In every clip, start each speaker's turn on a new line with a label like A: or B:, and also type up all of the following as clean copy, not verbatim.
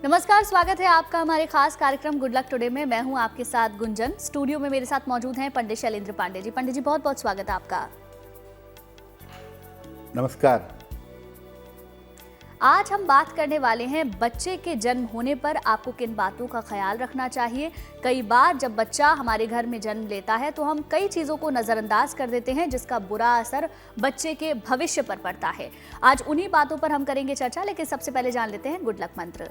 A: नमस्कार, स्वागत है आपका हमारे खास कार्यक्रम गुड लक टुडे में। मैं हूं आपके साथ गुंजन। स्टूडियो में मेरे साथ मौजूद हैं पंडित शैलेंद्र पांडे जी। पंडित जी, बहुत बहुत स्वागत है आपका।
B: नमस्कार।
A: आज हम बात करने वाले हैं बच्चे के जन्म होने पर आपको किन बातों का ख्याल रखना चाहिए। कई बार जब बच्चा हमारे घर में जन्म लेता है तो हम कई चीज़ों को नज़रअंदाज कर देते हैं जिसका बुरा असर बच्चे के भविष्य पर पड़ता है। आज उन्हीं बातों पर हम करेंगे चर्चा, लेकिन सबसे पहले जान लेते हैं गुड लक मंत्र।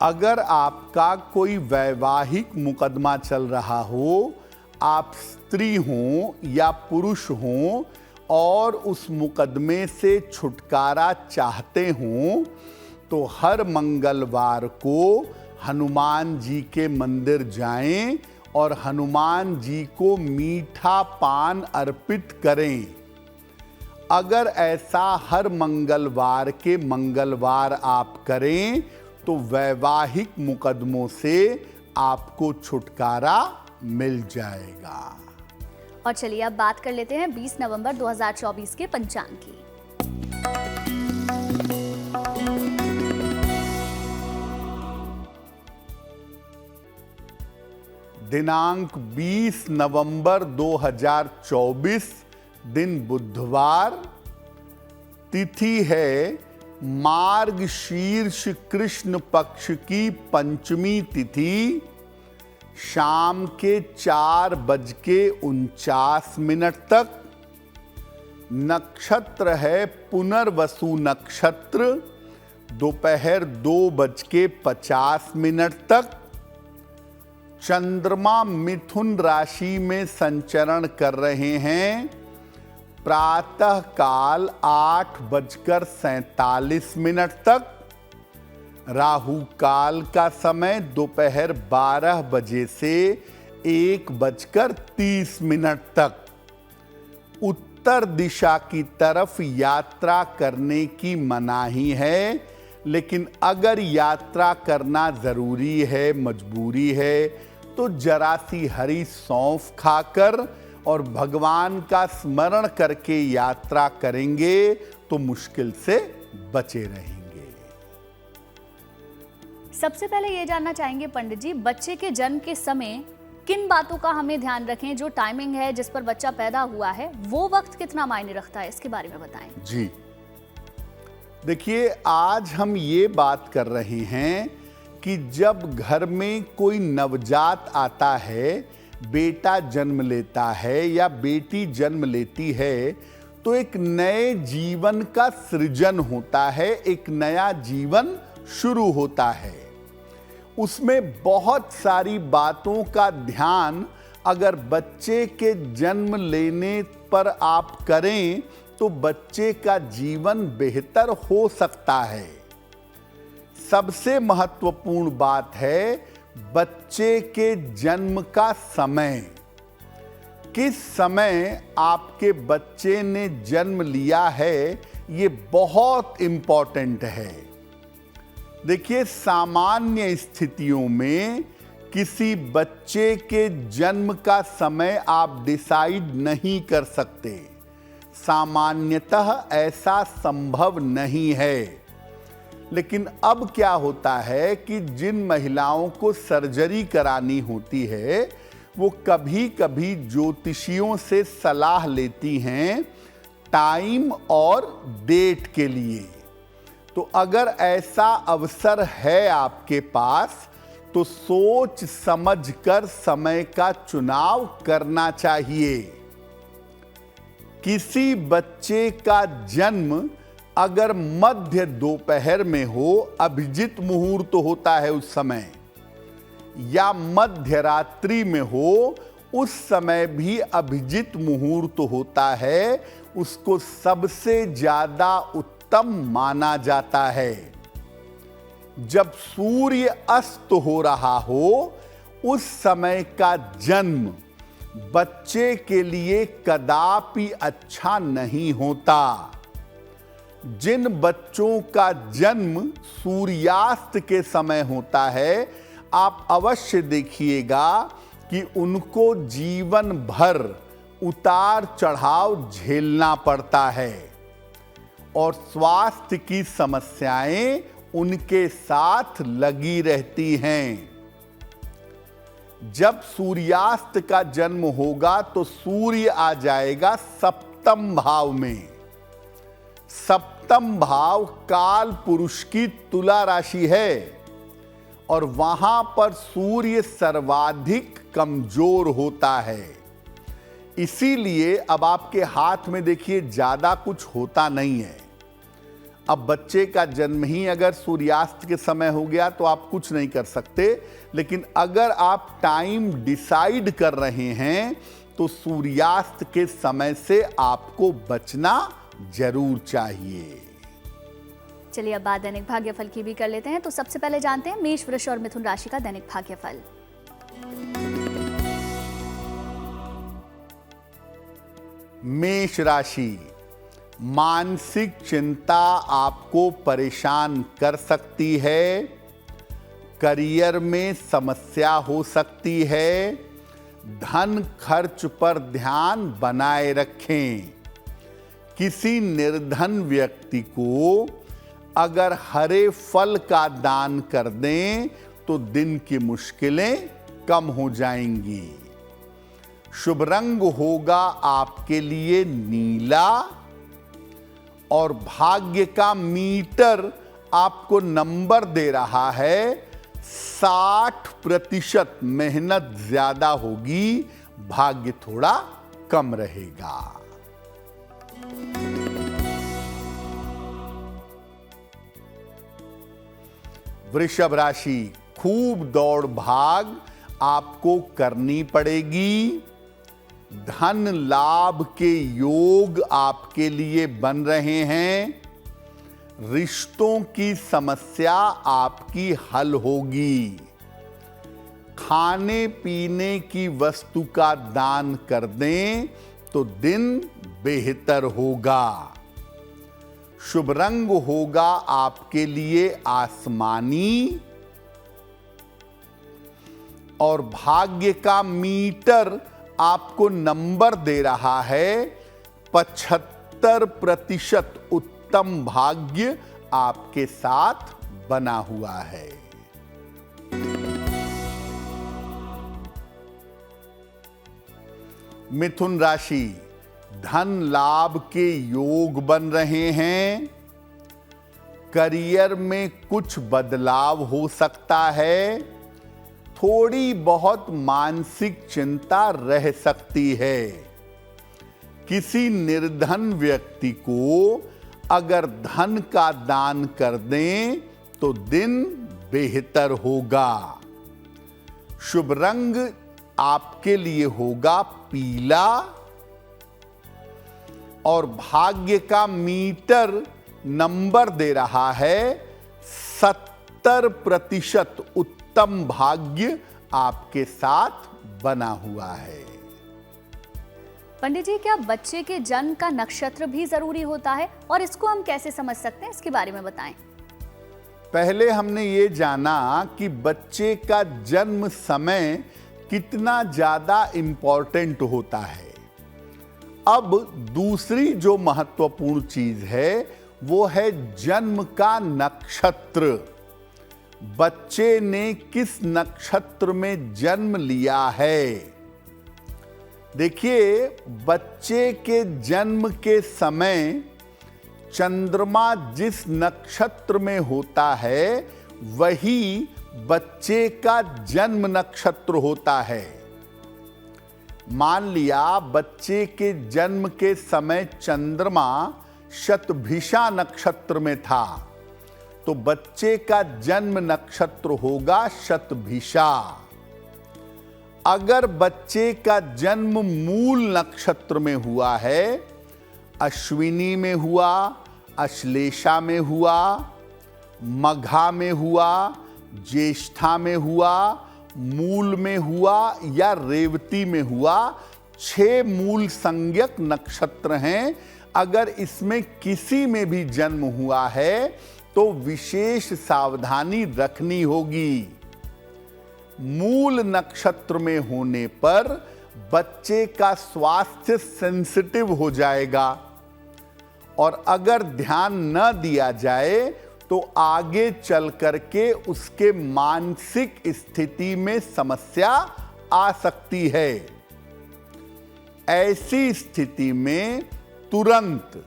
B: अगर आपका कोई वैवाहिक मुकदमा चल रहा हो, आप स्त्री हों या पुरुष हों और उस मुकदमे से छुटकारा चाहते हों, तो हर मंगलवार को हनुमान जी के मंदिर जाएं और हनुमान जी को मीठा पान अर्पित करें। अगर ऐसा हर मंगलवार के मंगलवार आप करें तो वैवाहिक मुकदमों से आपको छुटकारा मिल जाएगा।
A: और चलिए अब बात कर लेते हैं 20 नवंबर 2024 के पंचांग की।
B: दिनांक 20 नवंबर 2024, दिन बुधवार, तिथि है मार्गशीर्ष कृष्ण पक्ष की पंचमी तिथि, शाम के 4:49 तक। नक्षत्र है पुनर्वसु नक्षत्र, दोपहर 2:50 तक। चंद्रमा मिथुन राशि में संचरण कर रहे हैं। प्रातः काल 8:47 तक। राहु काल का समय दोपहर 12 बजे से 1:30 तक। उत्तर दिशा की तरफ यात्रा करने की मनाही है, लेकिन अगर यात्रा करना जरूरी है, मजबूरी है, तो जरा सी हरी सौंफ खाकर और भगवान का स्मरण करके यात्रा करेंगे तो मुश्किल से बचे रहेंगे।
A: सबसे पहले ये जानना चाहेंगे पंडित जी, बच्चे के जन्म के समय किन बातों का हमें ध्यान रखें। जो टाइमिंग है जिस पर बच्चा पैदा हुआ है, वो वक्त कितना मायने रखता है, इसके बारे में बताएं।
B: जी देखिए, आज हम ये बात कर रहे हैं कि जब घर में कोई नवजात आता है, बेटा जन्म लेता है या बेटी जन्म लेती है, तो एक नए जीवन का सृजन होता है, एक नया जीवन शुरू होता है। उसमें बहुत सारी बातों का ध्यान अगर बच्चे के जन्म लेने पर आप करें तो बच्चे का जीवन बेहतर हो सकता है। सबसे महत्वपूर्ण बात है बच्चे के जन्म का समय। किस समय आपके बच्चे ने जन्म लिया है, ये बहुत इंपॉर्टेंट है। देखिए, सामान्य स्थितियों में किसी बच्चे के जन्म का समय आप डिसाइड नहीं कर सकते। सामान्यतः ऐसा संभव नहीं है। लेकिन अब क्या होता है कि जिन महिलाओं को सर्जरी करानी होती है, वो कभी कभी ज्योतिषियों से सलाह लेती हैं टाइम और डेट के लिए। तो अगर ऐसा अवसर है आपके पास तो सोच समझकर समय का चुनाव करना चाहिए। किसी बच्चे का जन्म अगर मध्य दोपहर में हो, अभिजित मुहूर्त होता है उस समय, या मध्य रात्रि में हो, उस समय भी अभिजित मुहूर्त होता है, उसको सबसे ज्यादा उत्तम माना जाता है। जब सूर्य अस्त हो रहा हो, उस समय का जन्म बच्चे के लिए कदापि अच्छा नहीं होता। जिन बच्चों का जन्म सूर्यास्त के समय होता है, आप अवश्य देखिएगा कि उनको जीवन भर उतार चढ़ाव झेलना पड़ता है और स्वास्थ्य की समस्याएं उनके साथ लगी रहती हैं। जब सूर्यास्त का जन्म होगा तो सूर्य आ जाएगा सप्तम भाव में। सप्तम भाव काल पुरुष की तुला राशि है और वहां पर सूर्य सर्वाधिक कमजोर होता है। इसीलिए अब आपके हाथ में देखिए ज्यादा कुछ होता नहीं है। अब बच्चे का जन्म ही अगर सूर्यास्त के समय हो गया तो आप कुछ नहीं कर सकते, लेकिन अगर आप टाइम डिसाइड कर रहे हैं तो सूर्यास्त के समय से आपको बचना जरूर चाहिए।
A: चलिए अब बात दैनिक भाग्यफल की भी कर लेते हैं। तो सबसे पहले जानते हैं मेष, वृष और मिथुन राशि का दैनिक भाग्यफल।
B: मेष राशि, मानसिक चिंता आपको परेशान कर सकती है। करियर में समस्या हो सकती है। धन खर्च पर ध्यान बनाए रखें। किसी निर्धन व्यक्ति को अगर हरे फल का दान कर दें तो दिन की मुश्किलें कम हो जाएंगी। शुभ रंग होगा आपके लिए नीला और भाग्य का मीटर आपको नंबर दे रहा है 60%। मेहनत ज्यादा होगी, भाग्य थोड़ा कम रहेगा। वृषभ राशि, खूब दौड़ भाग आपको करनी पड़ेगी। धन लाभ के योग आपके लिए बन रहे हैं। रिश्तों की समस्या आपकी हल होगी। खाने पीने की वस्तु का दान कर दें तो दिन बेहतर होगा। शुभ रंग होगा आपके लिए आसमानी और भाग्य का मीटर आपको नंबर दे रहा है 75%। उत्तम भाग्य आपके साथ बना हुआ है। मिथुन राशि, धन लाभ के योग बन रहे हैं। करियर में कुछ बदलाव हो सकता है। थोड़ी बहुत मानसिक चिंता रह सकती है। किसी निर्धन व्यक्ति को अगर धन का दान कर दें तो दिन बेहतर होगा। शुभ रंग आपके लिए होगा पीला और भाग्य का मीटर नंबर दे रहा है 70%। उत्तम भाग्य आपके साथ बना हुआ है।
A: पंडित जी, क्या बच्चे के जन्म का नक्षत्र भी जरूरी होता है और इसको हम कैसे समझ सकते हैं, इसके बारे में बताएं।
B: पहले हमने ये जाना कि बच्चे का जन्म समय कितना ज्यादा इंपॉर्टेंट होता है। अब दूसरी जो महत्वपूर्ण चीज है वो है जन्म का नक्षत्र। बच्चे ने किस नक्षत्र में जन्म लिया है। देखिए, बच्चे के जन्म के समय चंद्रमा जिस नक्षत्र में होता है वही बच्चे का जन्म नक्षत्र होता है। मान लिया बच्चे के जन्म के समय चंद्रमा शतभिषा नक्षत्र में था तो बच्चे का जन्म नक्षत्र होगा शतभिषा। अगर बच्चे का जन्म मूल नक्षत्र में हुआ है, अश्विनी में हुआ, अश्लेषा में हुआ, मघा में हुआ, ज्येष्ठा में हुआ, मूल में हुआ या रेवती में हुआ, 6 मूल संज्ञक नक्षत्र हैं। अगर इसमें किसी में भी जन्म हुआ है तो विशेष सावधानी रखनी होगी। मूल नक्षत्र में होने पर बच्चे का स्वास्थ्य सेंसिटिव हो जाएगा और अगर ध्यान न दिया जाए तो आगे चल करके उसके मानसिक स्थिति में समस्या आ सकती है। ऐसी स्थिति में तुरंत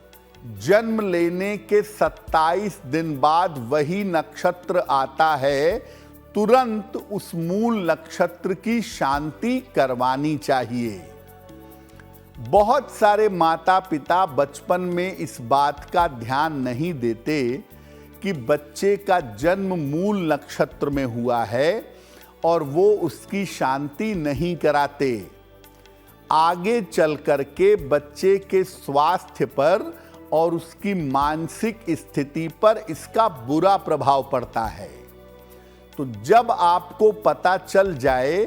B: जन्म लेने के 27 दिन बाद वही नक्षत्र आता है, तुरंत उस मूल नक्षत्र की शांति करवानी चाहिए। बहुत सारे माता पिता बचपन में इस बात का ध्यान नहीं देते कि बच्चे का जन्म मूल नक्षत्र में हुआ है और वो उसकी शांति नहीं कराते। आगे चल करके बच्चे के स्वास्थ्य पर और उसकी मानसिक स्थिति पर इसका बुरा प्रभाव पड़ता है। तो जब आपको पता चल जाए,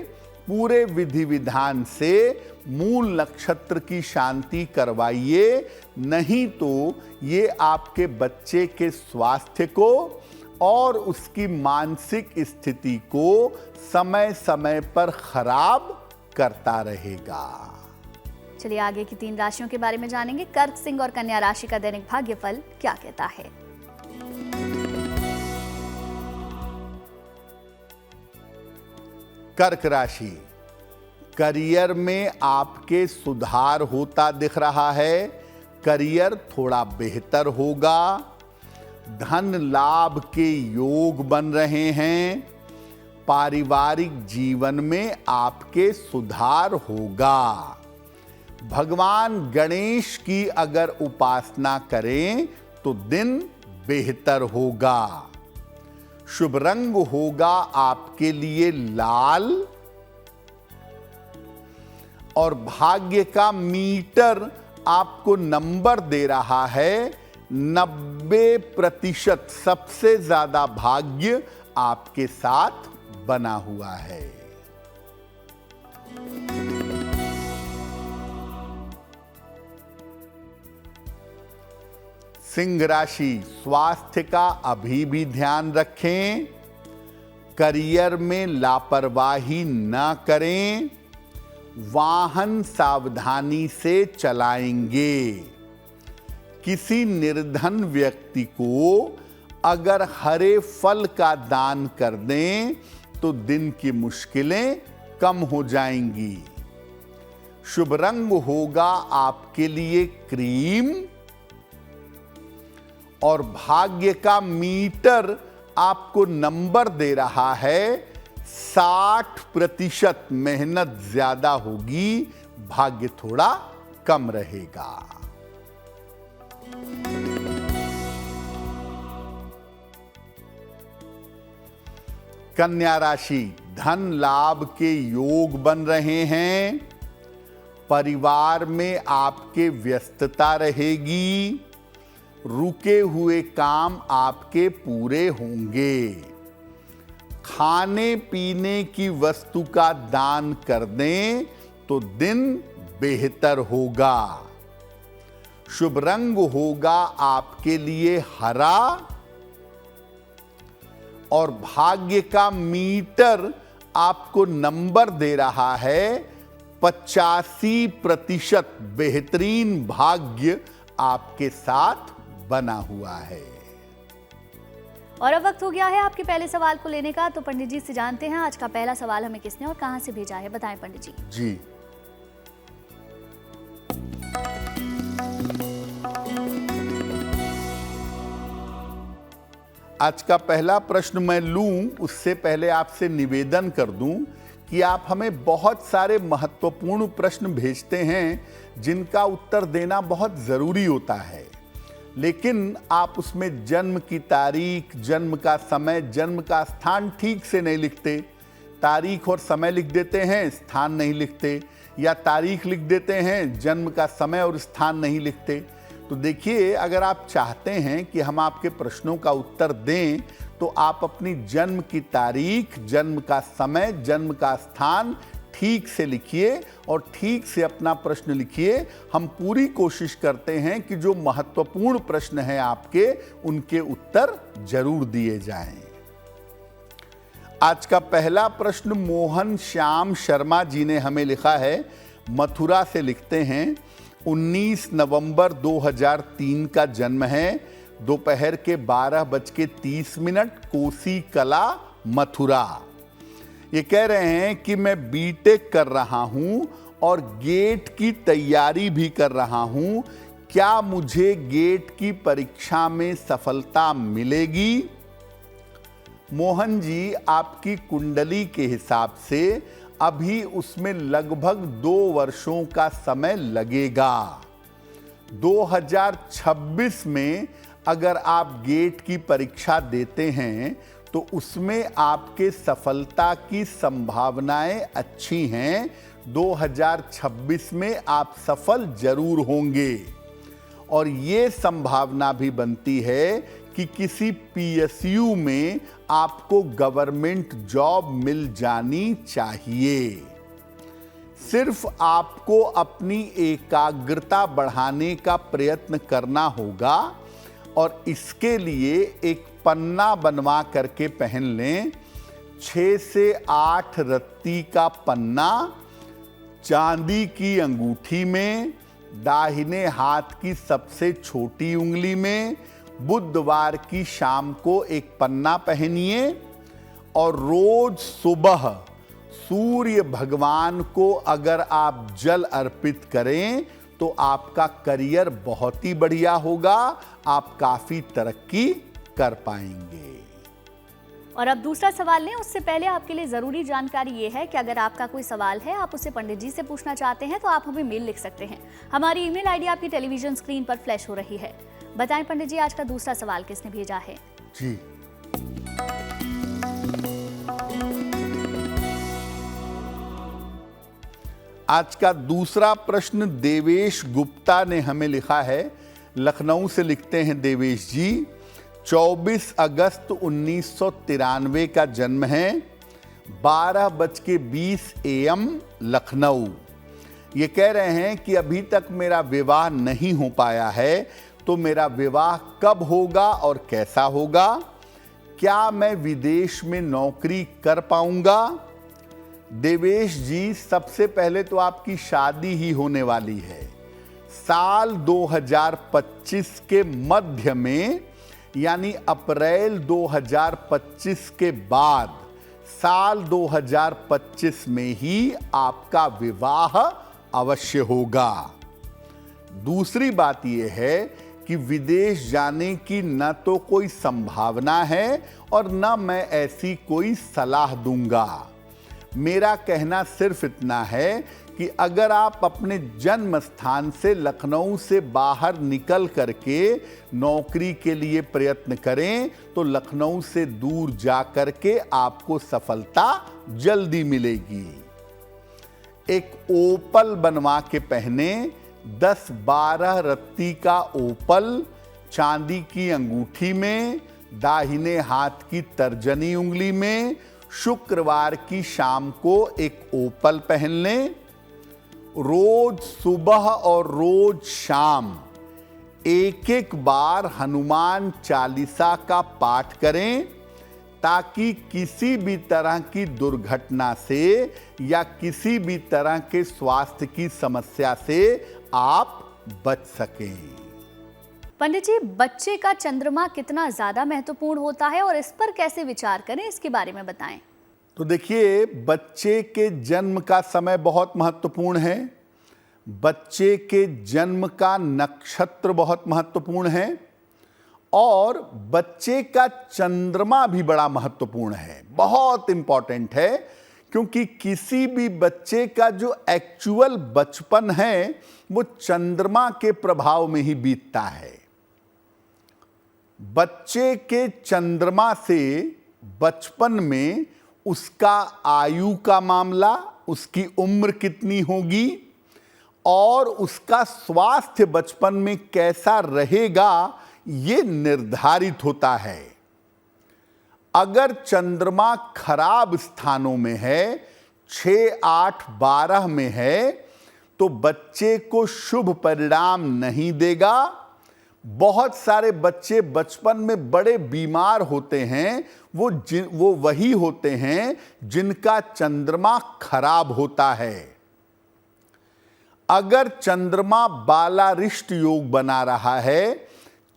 B: पूरे विधि विधान से मूल नक्षत्र की शांति करवाइए, नहीं तो ये आपके बच्चे के स्वास्थ्य को और उसकी मानसिक स्थिति को समय समय पर खराब करता रहेगा।
A: चलिए आगे की 3 राशियों के बारे में जानेंगे। कर्क, सिंह और कन्या राशि का दैनिक भाग्यफल क्या कहता है।
B: कर्क राशि, करियर में आपके सुधार होता दिख रहा है। करियर थोड़ा बेहतर होगा। धन लाभ के योग बन रहे हैं। पारिवारिक जीवन में आपके सुधार होगा। भगवान गणेश की अगर उपासना करें तो दिन बेहतर होगा। शुभ रंग होगा आपके लिए लाल और भाग्य का मीटर आपको नंबर दे रहा है 90%। सबसे ज्यादा भाग्य आपके साथ बना हुआ है। सिंह राशि, स्वास्थ्य का अभी भी ध्यान रखें। करियर में लापरवाही न करें। वाहन सावधानी से चलाएंगे। किसी निर्धन व्यक्ति को अगर हरे फल का दान कर दें तो दिन की मुश्किलें कम हो जाएंगी। शुभ रंग होगा आपके लिए क्रीम और भाग्य का मीटर आपको नंबर दे रहा है 60%। मेहनत ज्यादा होगी, भाग्य थोड़ा कम रहेगा। कन्या राशि, धन लाभ के योग बन रहे हैं। परिवार में आपके व्यस्तता रहेगी। रुके हुए काम आपके पूरे होंगे। खाने पीने की वस्तु का दान कर दें तो दिन बेहतर होगा। शुभ रंग होगा आपके लिए हरा और भाग्य का मीटर आपको नंबर दे रहा है 85%। बेहतरीन भाग्य आपके साथ बना हुआ है।
A: और अब वक्त हो गया है आपके पहले सवाल को लेने का। तो पंडित जी से जानते हैं आज का पहला सवाल हमें किसने और कहां से भेजा है। बताएं पंडित जी।
B: जी, आज का पहला प्रश्न मैं लूं उससे पहले आपसे निवेदन कर दूं कि आप हमें बहुत सारे महत्वपूर्ण प्रश्न भेजते हैं जिनका उत्तर देना बहुत जरूरी होता है, लेकिन आप उसमें जन्म की तारीख, जन्म का समय, जन्म का स्थान ठीक से नहीं लिखते। तारीख और समय लिख देते हैं, स्थान नहीं लिखते, या तारीख लिख देते हैं, जन्म का समय और स्थान नहीं लिखते। तो देखिए, अगर आप चाहते हैं कि हम आपके प्रश्नों का उत्तर दें तो आप अपनी जन्म की तारीख, जन्म का समय, जन्म का स्थान ठीक से लिखिए और ठीक से अपना प्रश्न लिखिए। हम पूरी कोशिश करते हैं कि जो महत्वपूर्ण प्रश्न हैं आपके, उनके उत्तर जरूर दिए जाएं। आज का पहला प्रश्न मोहन श्याम शर्मा जी ने हमें लिखा है। मथुरा से लिखते हैं 19 नवंबर 2003 का जन्म है, दोपहर के 12:30, कोसी कला, मथुरा। ये कह रहे हैं कि मैं बीटेक कर रहा हूं और गेट की तैयारी भी कर रहा हूं, क्या मुझे गेट की परीक्षा में सफलता मिलेगी? मोहन जी, आपकी कुंडली के हिसाब से अभी उसमें लगभग 2 वर्षों का समय लगेगा। 2026 में अगर आप गेट की परीक्षा देते हैं तो उसमें आपके सफलता की संभावनाएं अच्छी हैं। 2026 में आप सफल जरूर होंगे और ये संभावना भी बनती है कि किसी पीएसयू में आपको गवर्नमेंट जॉब मिल जानी चाहिए। सिर्फ आपको अपनी एकाग्रता बढ़ाने का प्रयत्न करना होगा और इसके लिए एक पन्ना बनवा करके पहन लें। 6 से 8 रत्ती का पन्ना चांदी की अंगूठी में, दाहिने हाथ की सबसे छोटी उंगली में, बुधवार की शाम को एक पन्ना पहनिए और रोज सुबह सूर्य भगवान को अगर आप जल अर्पित करें तो आपका करियर बहुत ही बढ़िया होगा, आप काफी तरक्की कर पाएंगे।
A: और अब दूसरा सवाल लें, उससे पहले आपके लिए ज़रूरी जानकारी ये है कि अगर आपका कोई सवाल है, आप उसे पंडित जी से पूछना चाहते हैं तो आप हमें मेल लिख सकते हैं। हमारी ईमेल आईडी आपकी टेलीविजन स्क्रीन पर फ्लैश हो रही है। बताएं पंडित जी, आज का दूसरा सवाल किसने भेजा है?
B: जी, आज का दूसरा प्रश्न देवेश गुप्ता ने हमें लिखा है। लखनऊ से लिखते हैं देवेश जी। 24 अगस्त 1993 का जन्म है, 12:20 AM, लखनऊ। ये कह रहे हैं कि अभी तक मेरा विवाह नहीं हो पाया है, तो मेरा विवाह कब होगा और कैसा होगा? क्या मैं विदेश में नौकरी कर पाऊंगा? देवेश जी, सबसे पहले तो आपकी शादी ही होने वाली है। साल 2025 के मध्य में, यानी अप्रैल 2025 के बाद साल 2025 में ही आपका विवाह अवश्य होगा। दूसरी बात यह है कि विदेश जाने की न तो कोई संभावना है और न मैं ऐसी कोई सलाह दूंगा। मेरा कहना सिर्फ इतना है कि अगर आप अपने जन्म स्थान से लखनऊ से बाहर निकल करके नौकरी के लिए प्रयत्न करें तो लखनऊ से दूर जा करके आपको सफलता जल्दी मिलेगी। एक ओपल बनवा के पहने, 10-12 रत्ती का ओपल चांदी की अंगूठी में, दाहिने हाथ की तर्जनी उंगली में। शुक्रवार की शाम को एक ओपल पहन लें। रोज सुबह और रोज शाम एक बार हनुमान चालीसा का पाठ करें ताकि किसी भी तरह की दुर्घटना से या किसी भी तरह के स्वास्थ्य की समस्या से आप बच सकें।
A: पंडित जी, बच्चे का चंद्रमा कितना ज्यादा महत्वपूर्ण होता है और इस पर कैसे विचार करें, इसके बारे में बताएं।
B: तो देखिए, बच्चे के जन्म का समय बहुत महत्वपूर्ण है। बच्चे के जन्म का नक्षत्र बहुत महत्वपूर्ण है और बच्चे का चंद्रमा भी बड़ा महत्वपूर्ण है, बहुत इंपॉर्टेंट है, क्योंकि किसी भी बच्चे का जो एक्चुअल बचपन है वो चंद्रमा के प्रभाव में ही बीतता है। बच्चे के चंद्रमा से बचपन में उसका आयु का मामला, उसकी उम्र कितनी होगी और उसका स्वास्थ्य बचपन में कैसा रहेगा, ये निर्धारित होता है। अगर चंद्रमा खराब स्थानों में है, 6, 8, 12 में है, तो बच्चे को शुभ परिणाम नहीं देगा। बहुत सारे बच्चे बचपन में बड़े बीमार होते हैं, वो वही होते हैं जिनका चंद्रमा खराब होता है। अगर चंद्रमा बालारिष्ट योग बना रहा है,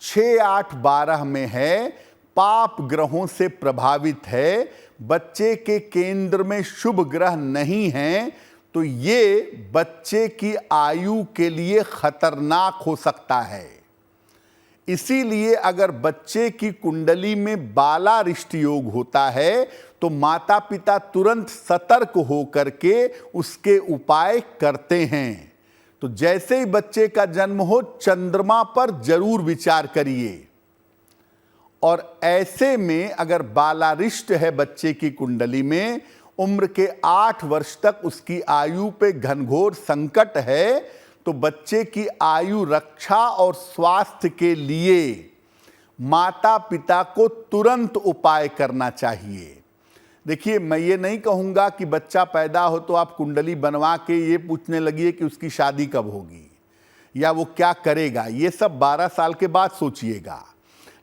B: 6, 8, 12 में है, पाप ग्रहों से प्रभावित है, बच्चे के केंद्र में शुभ ग्रह नहीं है, तो ये बच्चे की आयु के लिए खतरनाक हो सकता है। इसीलिए अगर बच्चे की कुंडली में बालारिष्ट योग होता है तो माता पिता तुरंत सतर्क होकर के उसके उपाय करते हैं। तो जैसे ही बच्चे का जन्म हो, चंद्रमा पर जरूर विचार करिए। और ऐसे में अगर बालारिष्ट है बच्चे की कुंडली में, उम्र के 8 वर्ष तक उसकी आयु पे घनघोर संकट है, तो बच्चे की आयु रक्षा और स्वास्थ्य के लिए माता पिता को तुरंत उपाय करना चाहिए। देखिए, मैं ये नहीं कहूँगा कि बच्चा पैदा हो तो आप कुंडली बनवा के ये पूछने लगिए कि उसकी शादी कब होगी या वो क्या करेगा। ये सब 12 साल के बाद सोचिएगा।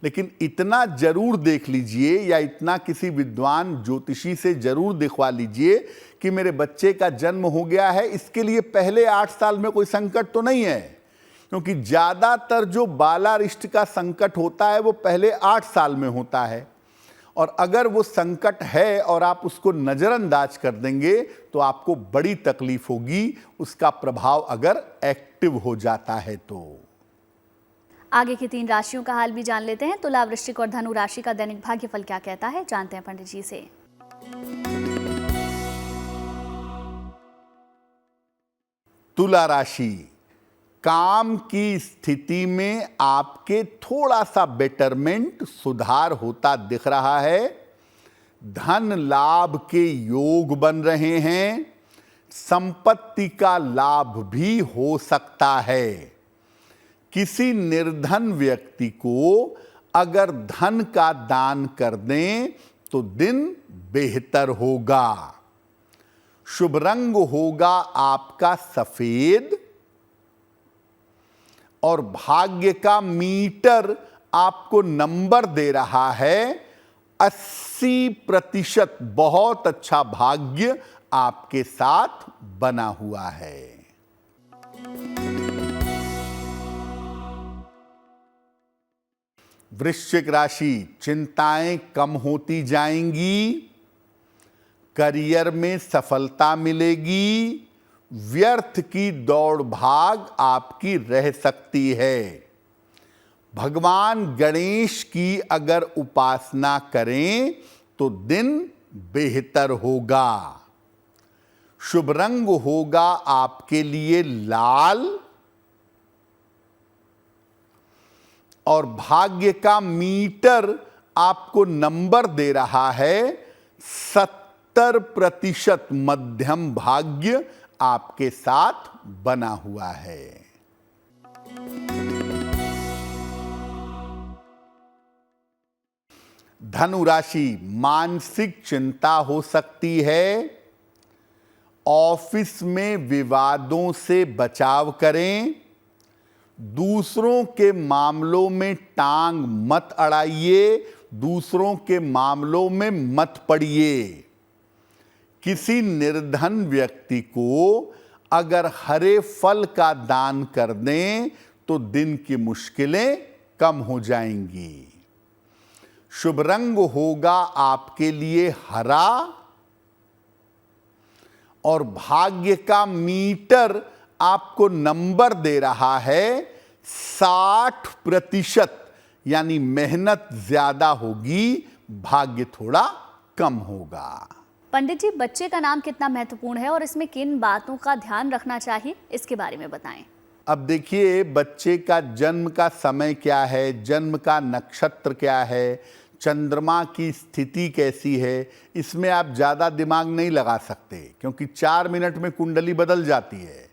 B: लेकिन इतना जरूर देख लीजिए या इतना किसी विद्वान ज्योतिषी से जरूर दिखवा लीजिए कि मेरे बच्चे का जन्म हो गया है। इसके लिए पहले 8 साल में कोई संकट तो नहीं है, क्योंकि ज़्यादातर जो बालारिष्ट का संकट होता है वो पहले 8 साल में होता है। और अगर वो संकट है और आप उसको नज़रअंदाज कर देंगे तो आपको बड़ी तकलीफ होगी, उसका प्रभाव अगर एक्टिव हो जाता है तो।
A: आगे की 3 राशियों का हाल भी जान लेते हैं। तुला, वृश्चिक और धनु राशि का दैनिक भाग्यफल क्या कहता है, जानते हैं पंडित जी से।
B: तुला राशि, काम की स्थिति में आपके थोड़ा सा बेटरमेंट, सुधार होता दिख रहा है। धन लाभ के योग बन रहे हैं। संपत्ति का लाभ भी हो सकता है। किसी निर्धन व्यक्ति को अगर धन का दान कर दें तो दिन बेहतर होगा। शुभ रंग होगा आपका सफेद और भाग्य का मीटर आपको नंबर दे रहा है 80%। बहुत अच्छा भाग्य आपके साथ बना हुआ है। वृश्चिक राशि, चिंताएं कम होती जाएंगी। करियर में सफलता मिलेगी। व्यर्थ की दौड़ भाग आपकी रह सकती है। भगवान गणेश की अगर उपासना करें तो दिन बेहतर होगा। शुभ रंग होगा आपके लिए लाल और भाग्य का मीटर आपको नंबर दे रहा है 70%। मध्यम भाग्य आपके साथ बना हुआ है। धनु राशि, मानसिक चिंता हो सकती है। ऑफिस में विवादों से बचाव करें। दूसरों के मामलों में टांग मत अड़ाइए। दूसरों के मामलों में मत पड़िए। किसी निर्धन व्यक्ति को अगर हरे फल का दान कर दें तो दिन की मुश्किलें कम हो जाएंगी। शुभ रंग होगा आपके लिए हरा और भाग्य का मीटर आपको नंबर दे रहा है 60%। यानी मेहनत ज्यादा होगी, भाग्य थोड़ा कम होगा।
A: पंडित जी, बच्चे का नाम कितना महत्वपूर्ण है और इसमें किन बातों का ध्यान रखना चाहिए, इसके बारे में बताएं।
B: अब देखिए, बच्चे का जन्म का समय क्या है, जन्म का नक्षत्र क्या है, चंद्रमा की स्थिति कैसी है, इसमें आप ज़्यादा दिमाग नहीं लगा सकते, क्योंकि 4 मिनट में कुंडली बदल जाती है।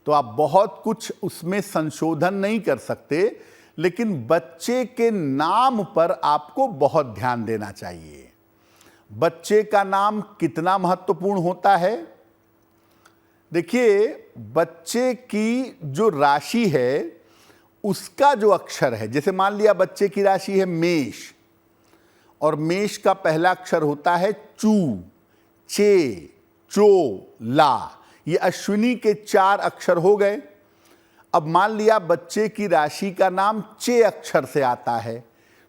B: तो आप बहुत कुछ उसमें संशोधन नहीं कर सकते। लेकिन बच्चे के नाम पर आपको बहुत ध्यान देना चाहिए। बच्चे का नाम कितना महत्वपूर्ण होता है। देखिए, बच्चे की जो राशि है उसका जो अक्षर है, जैसे मान लिया बच्चे की राशि है मेष और मेष का पहला अक्षर होता है चू, चे, चो, ला। ये अश्विनी के 4 अक्षर हो गए। अब मान लिया बच्चे की राशि का नाम चे अक्षर से आता है,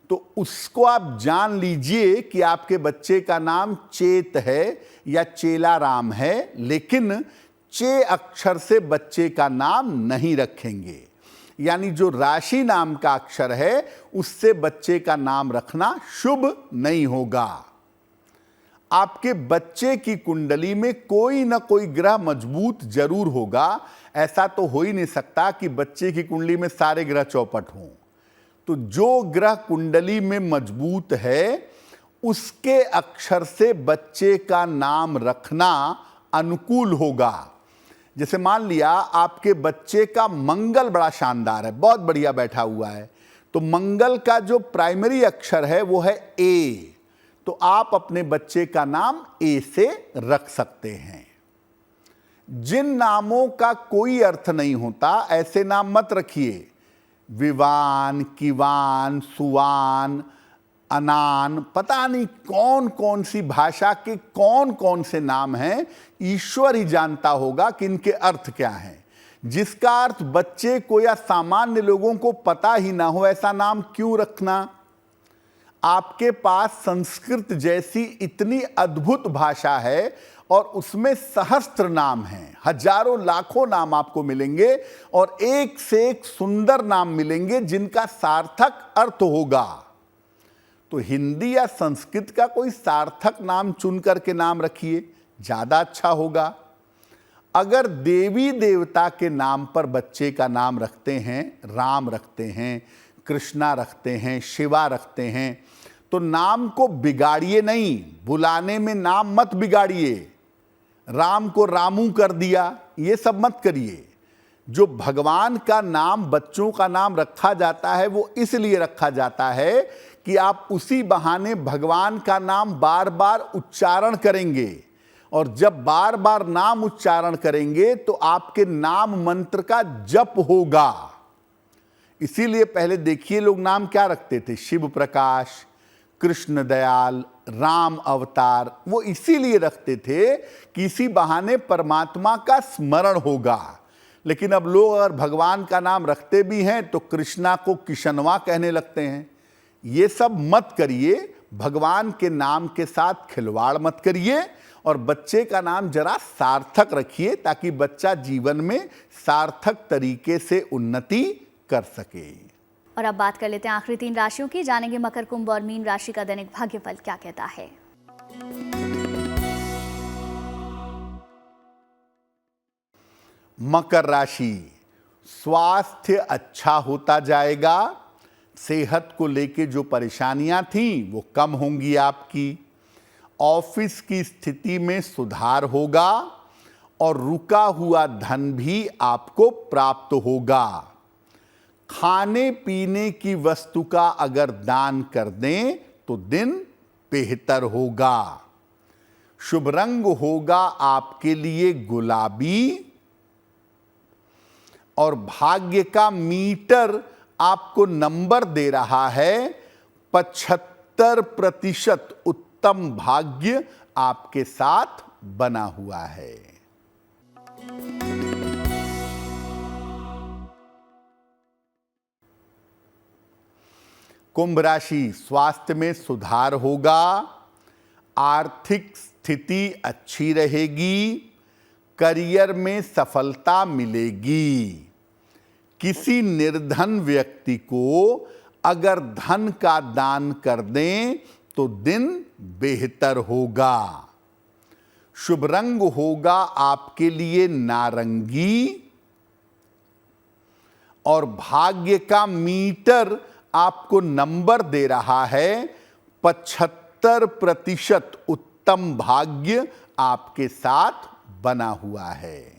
B: तो उसको आप जान लीजिए कि आपके बच्चे का नाम चेत है या चेला राम है, लेकिन चे अक्षर से बच्चे का नाम नहीं रखेंगे। यानी जो राशि नाम का अक्षर है उससे बच्चे का नाम रखना शुभ नहीं होगा। आपके बच्चे की कुंडली में कोई ना कोई ग्रह मजबूत जरूर होगा। ऐसा तो हो ही नहीं सकता कि बच्चे की कुंडली में सारे ग्रह चौपट हों। तो जो ग्रह कुंडली में मजबूत है उसके अक्षर से बच्चे का नाम रखना अनुकूल होगा। जैसे मान लिया आपके बच्चे का मंगल बड़ा शानदार है, बहुत बढ़िया बैठा हुआ है, तो मंगल का जो प्राइमरी अक्षर है वो है ए, तो आप अपने बच्चे का नाम ए से रख सकते हैं। जिन नामों का कोई अर्थ नहीं होता ऐसे नाम मत रखिए। विवान, किवान, सुवान, अनान, पता नहीं कौन कौन सी भाषा के कौन कौन से नाम हैं, ईश्वर ही जानता होगा कि इनके अर्थ क्या हैं। जिसका अर्थ बच्चे को या सामान्य लोगों को पता ही ना हो ऐसा नाम क्यों रखना। आपके पास संस्कृत जैसी इतनी अद्भुत भाषा है और उसमें सहस्त्र नाम हैं, हजारों लाखों नाम आपको मिलेंगे और एक से एक सुंदर नाम मिलेंगे जिनका सार्थक अर्थ होगा। तो हिंदी या संस्कृत का कोई सार्थक नाम चुन करके नाम रखिए, ज्यादा अच्छा होगा। अगर देवी देवता के नाम पर बच्चे का नाम रखते हैं, राम रखते हैं, कृष्णा रखते हैं, शिवा रखते हैं, तो नाम को बिगाड़िए नहीं, बुलाने में नाम मत बिगाड़िए। राम को रामू कर दिया, ये सब मत करिए। जो भगवान का नाम बच्चों का नाम रखा जाता है वो इसलिए रखा जाता है कि आप उसी बहाने भगवान का नाम बार बार उच्चारण करेंगे, और जब बार बार नाम उच्चारण करेंगे तो आपके नाम मंत्र का जप होगा। इसीलिए पहले देखिए लोग नाम क्या रखते थे, शिव प्रकाश, कृष्ण दयाल, राम अवतार, वो इसीलिए रखते थे कि इसी बहाने परमात्मा का स्मरण होगा। लेकिन अब लोग अगर भगवान का नाम रखते भी हैं तो कृष्णा को किशनवा कहने लगते हैं। ये सब मत करिए, भगवान के नाम के साथ खिलवाड़ मत करिए और बच्चे का नाम जरा सार्थक रखिए ताकि बच्चा जीवन में सार्थक तरीके से उन्नति कर सके।
A: और अब बात कर लेते हैं आखिरी 3 राशियों की, जानेंगे मकर, कुंभ और मीन राशि का दैनिक भाग्यफल क्या कहता है।
B: मकर राशि, स्वास्थ्य अच्छा होता जाएगा। सेहत को लेके जो परेशानियां थीं वो कम होंगी आपकी। ऑफिस की स्थिति में सुधार होगा और रुका हुआ धन भी आपको प्राप्त होगा। खाने पीने की वस्तु का अगर दान कर दें तो दिन बेहतर होगा। शुभ रंग होगा आपके लिए गुलाबी और भाग्य का मीटर आपको नंबर दे रहा है 75%। उत्तम भाग्य आपके साथ बना हुआ है। कुंभ राशि, स्वास्थ्य में सुधार होगा। आर्थिक स्थिति अच्छी रहेगी। करियर में सफलता मिलेगी। किसी निर्धन व्यक्ति को अगर धन का दान कर दें तो दिन बेहतर होगा। शुभ रंग होगा आपके लिए नारंगी और भाग्य का मीटर आपको नंबर दे रहा है 75%। उत्तम भाग्य आपके साथ बना हुआ है।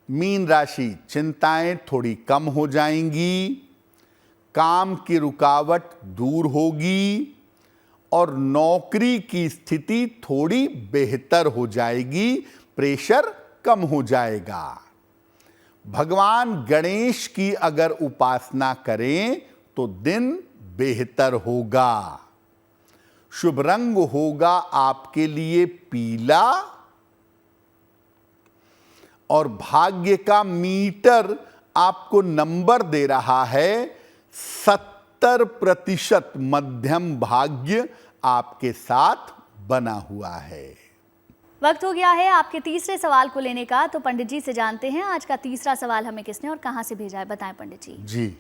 B: मीन राशि, चिंताएं थोड़ी कम हो जाएंगी। काम की रुकावट दूर होगी और नौकरी की स्थिति थोड़ी बेहतर हो जाएगी। प्रेशर कम हो जाएगा। भगवान गणेश की अगर उपासना करें तो दिन बेहतर होगा। शुभ रंग होगा आपके लिए पीला और भाग्य का मीटर आपको नंबर दे रहा है 70% मध्यम भाग्य आपके साथ बना हुआ है।
A: वक्त हो गया है आपके तीसरे सवाल को लेने का, तो पंडित जी से जानते हैं आज का तीसरा सवाल हमें किसने और कहां से भेजा है, बताएं पंडित जी।
B: जी,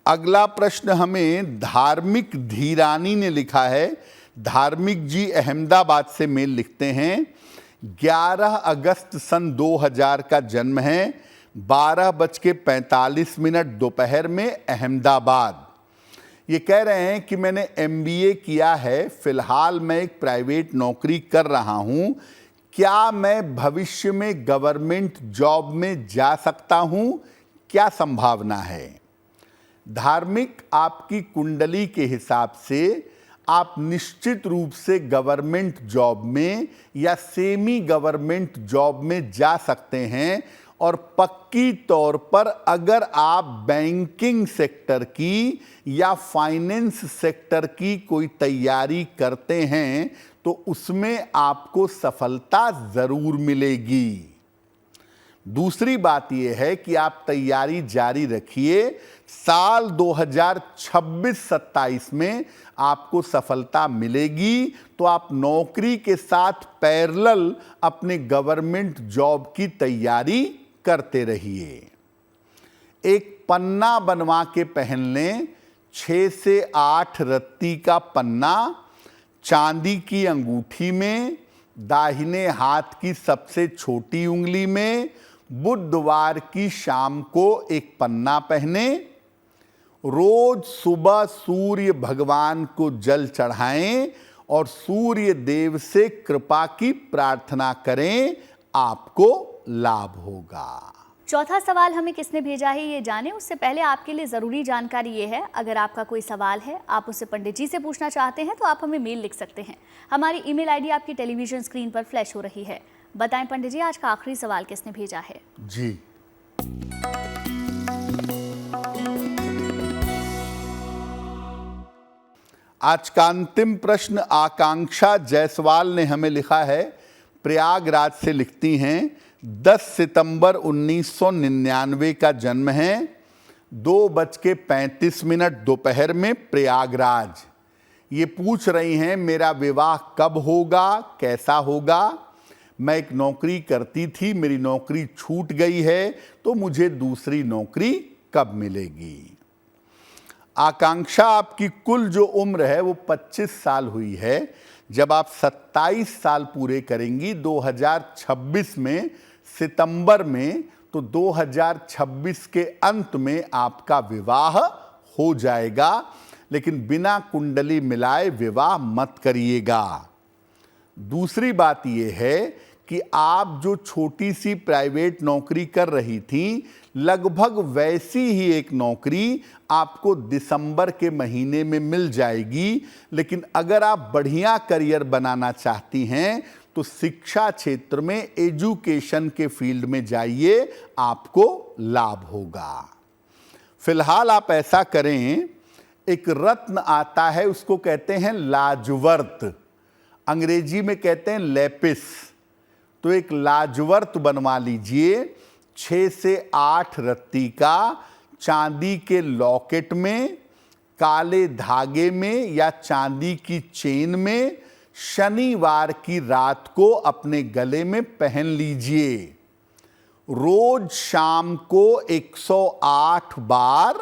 B: अगला प्रश्न हमें धार्मिक धीरानी ने लिखा है। धार्मिक जी अहमदाबाद से मेल लिखते हैं। 11 अगस्त सन 2000 का जन्म है, 12:45 दोपहर में अहमदाबाद। ये कह रहे हैं कि मैंने MBA किया है, फिलहाल मैं एक प्राइवेट नौकरी कर रहा हूँ, क्या मैं भविष्य में गवर्नमेंट जॉब में जा सकता हूँ, क्या संभावना है? धार्मिक, आपकी कुंडली के हिसाब से आप निश्चित रूप से गवर्नमेंट जॉब में या सेमी गवर्नमेंट जॉब में जा सकते हैं और पक्की तौर पर अगर आप बैंकिंग सेक्टर की या फाइनेंस सेक्टर की कोई तैयारी करते हैं तो उसमें आपको सफलता जरूर मिलेगी। दूसरी बात यह है कि आप तैयारी जारी रखिए, साल 2026-27 में आपको सफलता मिलेगी। तो आप नौकरी के साथ पैरेलल अपने गवर्नमेंट जॉब की तैयारी करते रहिए। एक पन्ना बनवा के पहन लें, 6 से 8 रत्ती का पन्ना, चांदी की अंगूठी में, दाहिने हाथ की सबसे छोटी उंगली में, बुधवार की शाम को एक पन्ना पहने। रोज सुबह सूर्य भगवान को जल चढ़ाएं और सूर्य देव से कृपा की प्रार्थना करें, आपको लाभ होगा।
A: चौथा सवाल हमें किसने भेजा है ये जाने उससे पहले आपके लिए ज़रूरी जानकारी ये है, अगर आपका कोई सवाल है, आप उसे पंडित जी से पूछना चाहते हैं तो आप हमें मेल लिख सकते हैं। हमारी ईमेल आईडी आपकी टेलीविजन स्क्रीन पर फ्लैश हो रही है। बताएं पंडित जी, आज का आखिरी सवाल किसने भेजा है?
B: जी, आज का अंतिम प्रश्न आकांक्षा जायसवाल ने हमें लिखा है। प्रयागराज से लिखती हैं, 10 सितंबर 1999 का जन्म है, 2:35 दोपहर में प्रयागराज। ये पूछ रही हैं मेरा विवाह कब होगा, कैसा होगा। मैं एक नौकरी करती थी, मेरी नौकरी छूट गई है, तो मुझे दूसरी नौकरी कब मिलेगी। आकांक्षा, आपकी कुल जो उम्र है वो 25 साल हुई है। जब आप 27 साल पूरे करेंगी 2026 में सितंबर में, तो 2026 के अंत में आपका विवाह हो जाएगा। लेकिन बिना कुंडली मिलाए विवाह मत करिएगा। दूसरी बात यह है कि आप जो छोटी सी प्राइवेट नौकरी कर रही थी, लगभग वैसी ही एक नौकरी आपको दिसंबर के महीने में मिल जाएगी। लेकिन अगर आप बढ़िया करियर बनाना चाहती हैं तो शिक्षा क्षेत्र में, एजुकेशन के फील्ड में जाइए, आपको लाभ होगा। फिलहाल आप ऐसा करें, एक रत्न आता है, उसको कहते हैं लाजवर्त, अंग्रेजी में कहते हैं लेपिस। तो एक लाजवर्त बनवा लीजिए, 6 से 8 रत्ती का, चांदी के लॉकेट में, काले धागे में या चांदी की चेन में, शनिवार की रात को अपने गले में पहन लीजिए। रोज शाम को 108 बार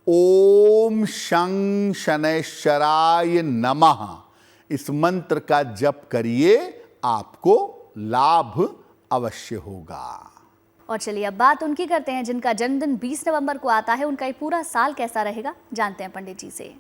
B: ओम शं शनैश्चराय नमः इस मंत्र का जप करिए, आपको लाभ अवश्य होगा।
A: और चलिए अब बात उनकी करते हैं जिनका जन्मदिन 20 नवंबर को आता है। उनका ये पूरा साल कैसा रहेगा, जानते हैं पंडित जी से।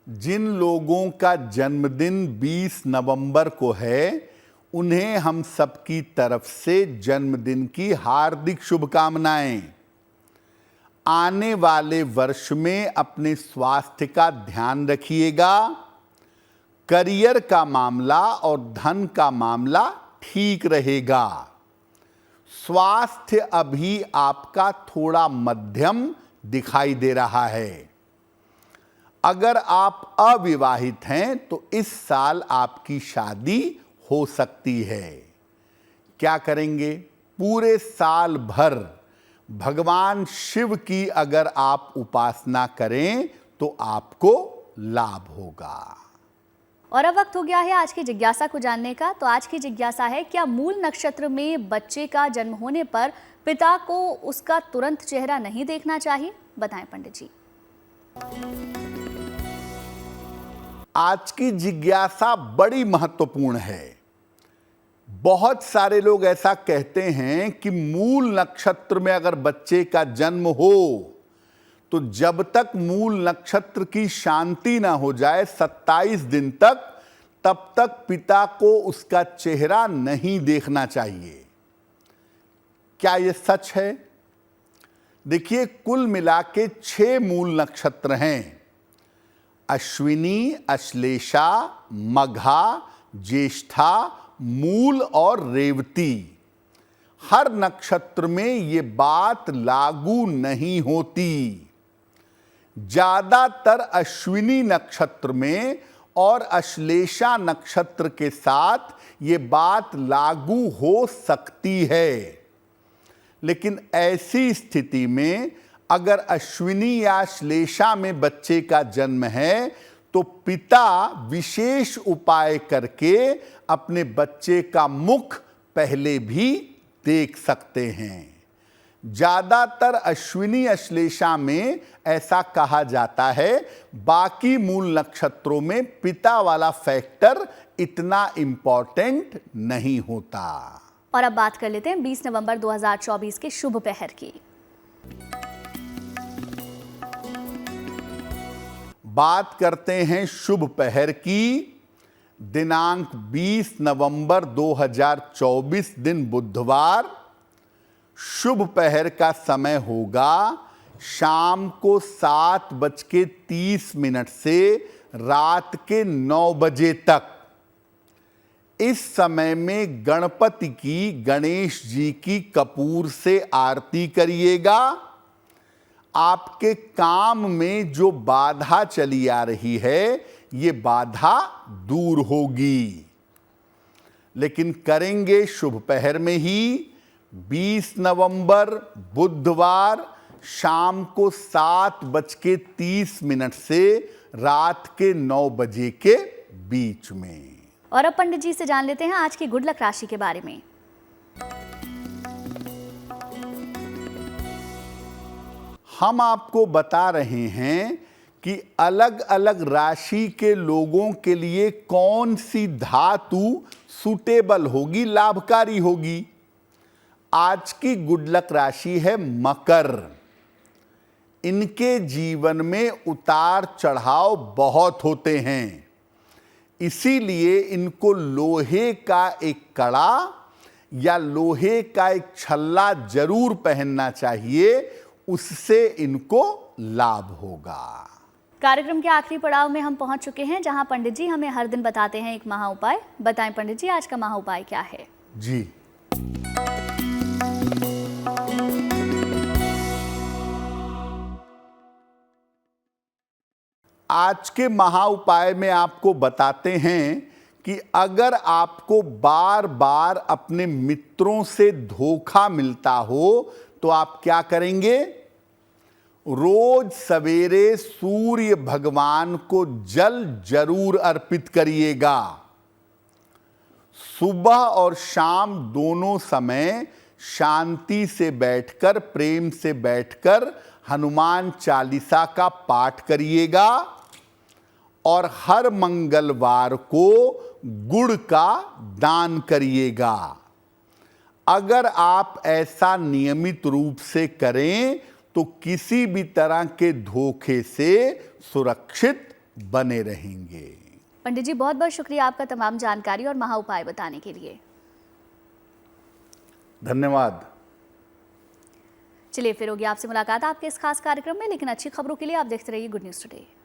B: जिन लोगों का जन्मदिन 20 नवंबर को है, उन्हें हम सबकी तरफ से जन्मदिन की हार्दिक शुभकामनाएं। आने वाले वर्ष में अपने स्वास्थ्य का ध्यान रखिएगा, करियर का मामला और धन का मामला ठीक रहेगा। स्वास्थ्य अभी आपका थोड़ा मध्यम दिखाई दे रहा है। अगर आप अविवाहित हैं तो इस साल आपकी शादी हो सकती है। क्या करेंगे? पूरे साल भर भगवान शिव की अगर आप उपासना करें तो आपको लाभ होगा।
A: और अब वक्त हो गया है आज की जिज्ञासा को जानने का। तो आज की जिज्ञासा है, क्या मूल नक्षत्र में बच्चे का जन्म होने पर पिता को उसका तुरंत चेहरा नहीं देखना चाहिए? बताएं पंडित जी।
B: आज की जिज्ञासा बड़ी महत्वपूर्ण है। बहुत सारे लोग ऐसा कहते हैं कि मूल नक्षत्र में अगर बच्चे का जन्म हो तो जब तक मूल नक्षत्र की शांति ना हो जाए 27 दिन तक, तब तक पिता को उसका चेहरा नहीं देखना चाहिए। क्या यह सच है? देखिए, कुल मिला के 6 मूल नक्षत्र हैं। अश्विनी, अश्लेषा, मघा, ज्येष्ठा, मूल और रेवती। हर नक्षत्र में ये बात लागू नहीं होती। ज्यादातर अश्विनी नक्षत्र में और अश्लेषा नक्षत्र के साथ ये बात लागू हो सकती है। लेकिन ऐसी स्थिति में अगर अश्विनी या श्लेषा में बच्चे का जन्म है तो पिता विशेष उपाय करके अपने बच्चे का मुख पहले भी देख सकते हैं। ज्यादातर अश्विनी अश्लेषा में ऐसा कहा जाता है, बाकी मूल नक्षत्रों में पिता वाला फैक्टर इतना इंपॉर्टेंट नहीं होता।
A: और अब बात कर लेते हैं 20 नवंबर 2024 के शुभ पहर की।
B: बात करते हैं शुभ पहर की। दिनांक 20 नवंबर 2024 दिन बुधवार। शुभ पहर का समय होगा शाम को 7:30 से रात के 9 बजे तक। इस समय में गणपति की, गणेश जी की कपूर से आरती करिएगा। आपके काम में जो बाधा चली आ रही है, ये बाधा दूर होगी। लेकिन करेंगे शुभ पहर में ही। 20 नवंबर बुधवार शाम को 7:30 से रात के 9 बजे के बीच में।
A: और अब पंडित जी से जान लेते हैं आज की गुड लक राशि के बारे में।
B: हम आपको बता रहे हैं कि अलग अलग राशि के लोगों के लिए कौन सी धातु सूटेबल होगी, लाभकारी होगी। आज की गुड लक राशि है मकर। इनके जीवन में उतार चढ़ाव बहुत होते हैं, इसीलिए इनको लोहे का एक कड़ा या लोहे का एक छल्ला जरूर पहनना चाहिए, उससे इनको लाभ होगा।
A: कार्यक्रम के आखिरी पड़ाव में हम पहुंच चुके हैं, जहां पंडित जी हमें हर दिन बताते हैं एक महा उपाय। बताएं पंडित जी, आज का महा उपाय क्या है?
B: जी, आज के महा उपाय में आपको बताते हैं कि अगर आपको बार बार अपने मित्रों से धोखा मिलता हो तो आप क्या करेंगे? रोज सवेरे सूर्य भगवान को जल जरूर अर्पित करिएगा। सुबह और शाम दोनों समय शांति से बैठकर, प्रेम से बैठकर हनुमान चालीसा का पाठ करिएगा। और हर मंगलवार को गुड़ का दान करिएगा। अगर आप ऐसा नियमित रूप से करें तो किसी भी तरह के धोखे से सुरक्षित बने रहेंगे।
A: पंडित जी, बहुत बहुत शुक्रिया आपका तमाम जानकारी और महा उपाय बताने के लिए।
B: धन्यवाद।
A: चलिए, फिर होगी आपसे मुलाकात आपके इस खास कार्यक्रम में, लेकिन अच्छी खबरों के लिए आप देखते रहिए गुड न्यूज़ टुडे।